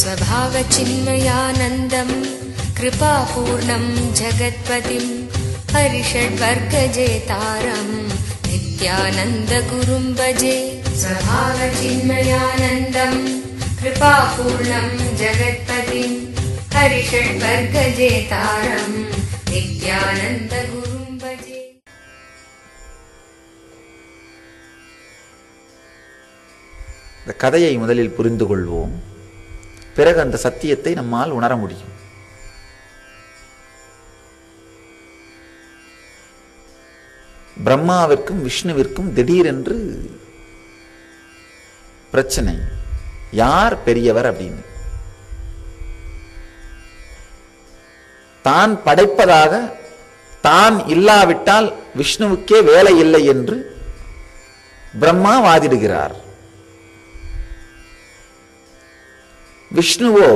स्वभावचिन्मयानन्दम् कृपापूर्णं जगत्पतिं हरिषड्वर्गजेतारम् नित्यानन्दगुरुं भजे। स्वभावचिन्मयानन्दम् कृपापूर्णं जगत्पतिं हरिषड्वर्गजेतारम् नित्यानन्दगुरुं भजे। இந்த கதையை முதலில் புரிந்து கொள்வோம். பிறகு அந்த சத்தியத்தை நம்மால் உணர முடியும். பிரம்மாவிற்கும் விஷ்ணுவிற்கும் திடீரென்று பிரச்சனை, யார் பெரியவர் அப்படின்னு. தான் படைப்பதாக தான் இல்லாவிட்டால் விஷ்ணுவுக்கே வேலை இல்லை என்று பிரம்மா வாதிடுகிறார். விஷ்ணுவோ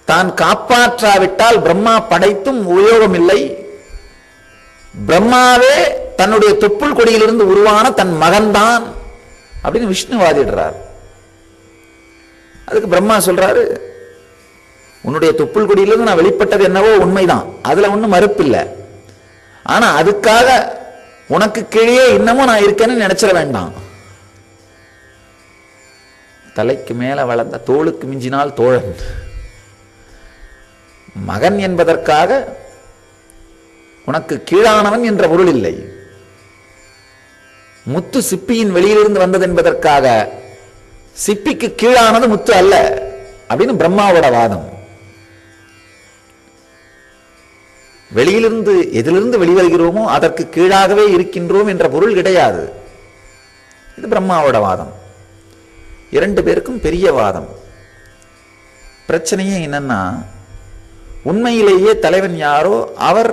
தான் காப்பாற்றாவிட்டால் பிரம்மா படைத்தும் உபயோகம் இல்லை, பிரம்மாவே தன்னுடைய தொப்புள் கொடியிலிருந்து உருவான தன் மகன்தான் அப்படின்னு விஷ்ணு வாதிடுறார். அதுக்கு பிரம்மா சொல்றாரு, உன்னுடைய தொப்புள் கொடியிலிருந்து நான் வெளிப்பட்டது என்னவோ உண்மைதான், அதுல ஒன்றும் மறுப்பில்லை. ஆனா அதுக்காக உனக்கு கீழே இன்னமும் நான் இருக்கேன்னு நினைச்சிட வேண்டாம். தலைக்கு மேல வளர்ந்த தோளுக்கு மிஞ்சினால் தோழன். மகன் என்பதற்காக உனக்கு கீழானவன் என்ற பொருள் இல்லை. முத்து சிப்பியின் வெளியிலிருந்து வந்தது என்பதற்காக சிப்பிக்கு கீழானது முத்து அல்ல அப்படின்னு பிரம்மாவோட வாதம். வெளியிலிருந்து எதிலிருந்து வெளிவருகிறோமோ அதற்கு கீழாகவே இருக்கின்றோம் என்ற பொருள் கிடையாது. இது பிரம்மாவோட வாதம். இரண்டு பேருக்கும் பெரிய வாதம். பிரச்சனையே என்னன்னா, உண்மையிலேயே தலைவன் யாரோ அவர்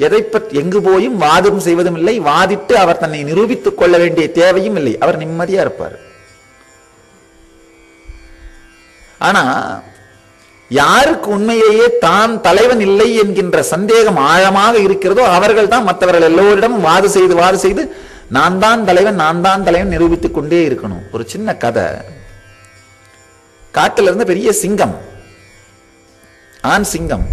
எதை பற்றி எங்கு போயும் வாதம் செய்வதும் இல்லை, வாதிட்டு அவர் தன்னை நிரூபித்துக் கொள்ள வேண்டிய தேவையும் இல்லை, அவர் நிம்மதியா இருப்பார். ஆனா யாருக்கு உண்மையிலேயே தான் தலைவன் இல்லை என்கின்ற சந்தேகம் ஆழமாக இருக்கிறதோ அவர்கள் தான் மற்றவர்கள் எல்லோரிடமும் வாது செய்து நான் தான் தலைவன் நிரூபித்துக் கொண்டே இருக்கணும். ஒரு சின்ன கதை. காட்டுல இருந்து பெரிய சிங்கம், ஆண் சிங்கம்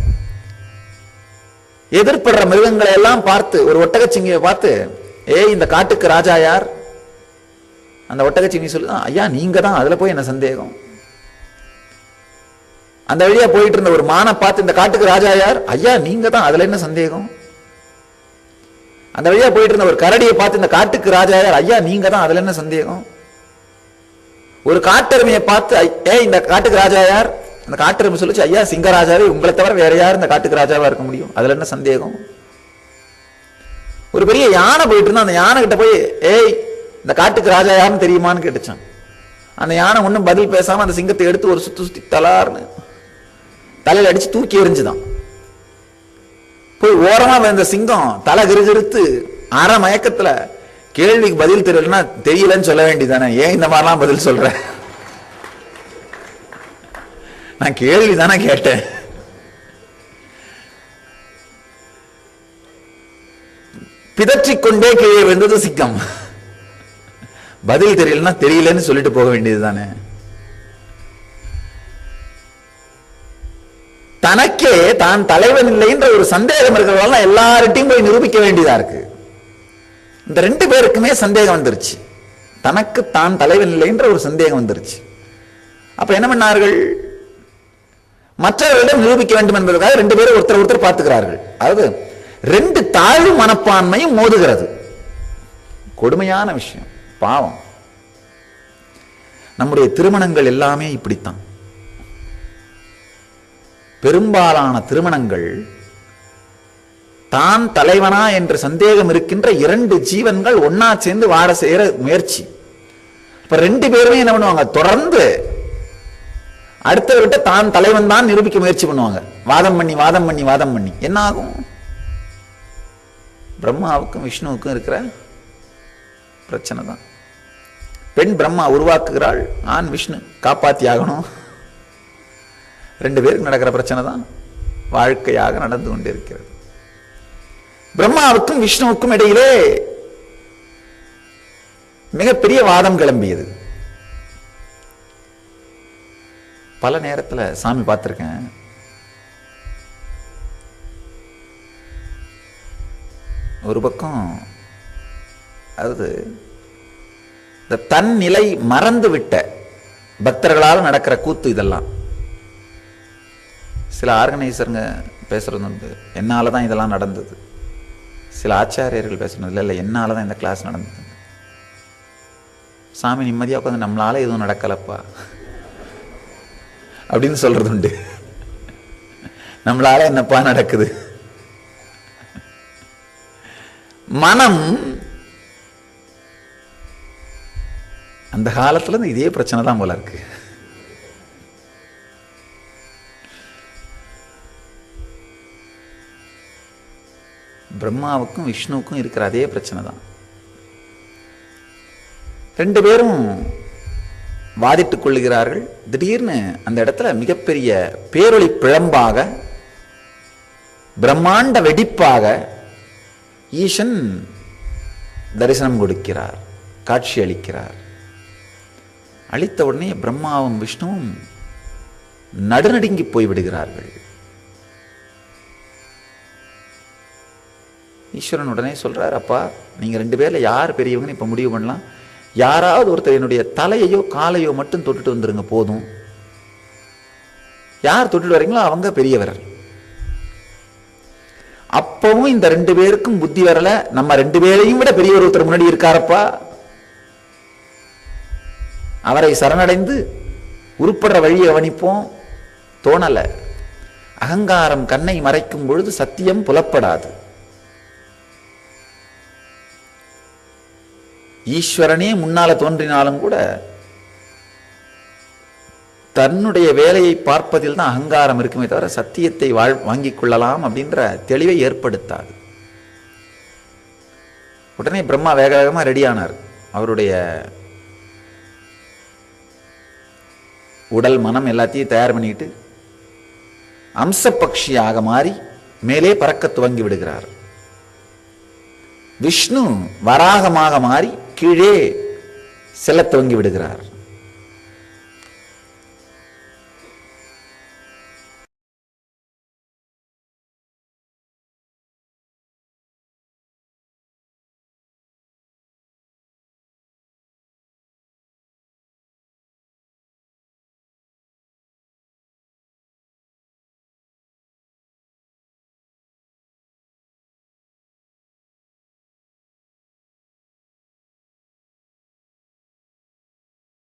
எதிர்படுற மிருகங்களை எல்லாம் பார்த்து ஒரு ஒட்டகச்சிங்கியை பார்த்து, இந்த காட்டுக்கு ராஜா யார்? அந்த ஒட்டகச்சிங்கி சொல்லு, ஐயா நீங்க தான், அதுல போய் என்ன சந்தேகம். அந்த வழியா போயிட்டு இருந்த ஒரு மானை பார்த்து, இந்த காட்டுக்கு ராஜா யார்? ஐயா நீங்க தான், அதுல என்ன சந்தேகம். அந்த வழியா போயிட்டு இருந்த ஒரு கரடியை பார்த்து, இந்த காட்டுக்கு ராஜா யார்? ஐயா நீங்க தான், அதுல என்ன சந்தேகம். ஒரு காட்டெருமையை பார்த்து, இந்த காட்டுக்கு ராஜா யார்? அந்த காட்டெருமை சொல்லிச்சு, ஐயா சிங்கராஜாவே, உங்களை தவிர வேற யார் இந்த காட்டுக்கு ராஜாவா இருக்க முடியும், அதுல என்ன சந்தேகம். ஒரு பெரிய யானை போயிட்டு இருந்தா அந்த யானை கிட்ட போய், இந்த காட்டுக்கு ராஜா யாருன்னு தெரியுமான்னு கேட்டுச்சான். அந்த யானை ஒன்னும் பதில் பேசாம அந்த சிங்கத்தை எடுத்து ஒரு சுத்தி தலார்னு தலையில அடிச்சு தூக்கி எறிஞ்சுதான். போய் ஓரமா வந்த சிங்கம் தலை கிருகிருத்து அரை மயக்கத்துல, கேள்விக்கு பதில் தெரியலன்னா தெரியலன்னு சொல்ல வேண்டியதானே, ஏன் இந்த மாதிரிலாம் பதில் சொல்ற, நான் கேள்வி தானே கேட்டேன். பிதற்றிக்கொண்டே கீழே விழுந்தது சிங்கம். பதில் தெரியலன்னா தெரியலன்னு சொல்லிட்டு போக வேண்டியது தானே. தனக்கே தான் தலைவன் இல்லை என்ற ஒரு சந்தேகம் இருக்கிறதால எல்லார்ட்டையும் போய் நிரூபிக்க வேண்டியதா இருக்கு. இந்த ரெண்டு பேருக்குமே சந்தேகம் வந்துருச்சு, தனக்கு தான் தலைவன் இல்லை என்ற ஒரு சந்தேகம் வந்துருச்சு. அப்ப என்ன பண்ணார்கள், மற்றவர்களிடம் நிரூபிக்க வேண்டும் என்பதற்காக ரெண்டு பேரும் ஒருத்தர் பார்த்துக்கிறார்கள். அதாவது ரெண்டு தாழ்வு மனப்பான்மையும் மோதுகிறது. கொடுமையான விஷயம், பாவம். நம்முடைய திருமணங்கள் எல்லாமே இப்படித்தான். பெரும்பாலான திருமணங்கள் தான் தலைவனா என்று சந்தேகம் இருக்கின்ற இரண்டு ஜீவன்கள் ஒன்னா சேர்ந்து வாழ செய்யற முயற்சி. இப்ப ரெண்டு பேருமே என்ன பண்ணுவாங்க, தொடர்ந்து அடுத்தவர்கிட்ட தான் தலைவன் தான் நிரூபிக்க முயற்சி பண்ணுவாங்க. வாதம் பண்ணி என்ன ஆகும்? பிரம்மாவுக்கும் விஷ்ணுவுக்கும் இருக்கிற பிரச்சனை தான். பெண் பிரம்மா உருவாக்குகிறாள், ஆண் விஷ்ணு காப்பாத்தி ஆகணும். ரெண்டு பேருக்கு நடக்கிற பிரச்சனை தான் வாழ்க்கையாக நடந்து கொண்டிருக்கிறது. பிரம்மாவுக்கும் விஷ்ணுவுக்கும் இடையிலே மிகப்பெரிய வாதம் கிளம்பியது. பல நேரத்தில் சாமி பார்த்துருக்கேன். ஒரு பக்கம் அதாவது இந்த தன் நிலை மறந்து விட்ட பக்தர்களால் நடக்கிற கூத்து இதெல்லாம். சில ஆர்கனைசருங்க பேசுறது உண்டு, என்னால் தான் இதெல்லாம் நடந்தது. சில ஆச்சாரியர்கள் பேசுறது இல்லை, என்னால் தான் இந்த கிளாஸ் நடந்தது. சாமி நிம்மதியாக உட்காந்து நம்மளால எதுவும் நடக்கலப்பா அப்படின்னு சொல்றது உண்டு. நம்மளால என்னப்பா நடக்குது? மனம் அந்த காலத்துல இருந்து இதே பிரச்சனை தான் போல இருக்கு. பிரம்மாவுக்கும் விஷ்ணுவுக்கும் இருக்கிற அதே பிரச்சனை தான். ரெண்டு பேரும் வாதிட்டுக் கொள்ளுகிறார்கள். திடீர்னு அந்த இடத்துல மிகப்பெரிய பேரொளி பிழம்பாக, பிரம்மாண்ட வெடிப்பாக ஈசன் தரிசனம் கொடுக்கிறார், காட்சி அளிக்கிறார். அளித்த உடனே பிரம்மாவும் விஷ்ணுவும் நடுநடுங்கி போய்விடுகிறார்கள். ஈஸ்வரன் உடனே சொல்றார், அப்பா நீங்க ரெண்டு பேர்ல யார் பெரியவங்கன்னு இப்ப முடிவு பண்ணலாம். யாராவது ஒருத்தர் என்னுடைய தலையையோ காலையோ மட்டும் தொட்டுட்டு வந்துருங்க போதும். யார் தொட்டுட்டு வரீங்களோ அவங்க பெரியவர். அப்பவும் இந்த ரெண்டு பேருக்கும் புத்தி வரல. நம்ம ரெண்டு பேரையும் விட பெரியவர் ஒருத்தர் முன்னாடி இருக்காரப்பா, அவரை சரணடைந்து உருப்படுற வழியை கவனிப்போம். தோணல. அகங்காரம் கண்ணை மறைக்கும் பொழுது சத்தியம் புலப்படாது. ஈஸ்வரனே முன்னால தோன்றினாலும் கூட தன்னுடைய வேலையை பார்ப்பதில் தான் அகங்காரம் இருக்குமே தவிர சத்தியத்தை வாங்கிக் கொள்ளலாம் அப்படின்ற தெளிவை ஏற்படுத்தாது. உடனே பிரம்மா வேக வேகமா ரெடியானார். அவருடைய உடல் மனம் எல்லாத்தையும் தயார் பண்ணிக்கிட்டு அம்ச பக்ஷியாக மாறி மேலே பறக்க துவங்கி விடுகிறார். விஷ்ணு வராகமாக மாறி கீழே செல்ல துவங்கி விடுகிறார்.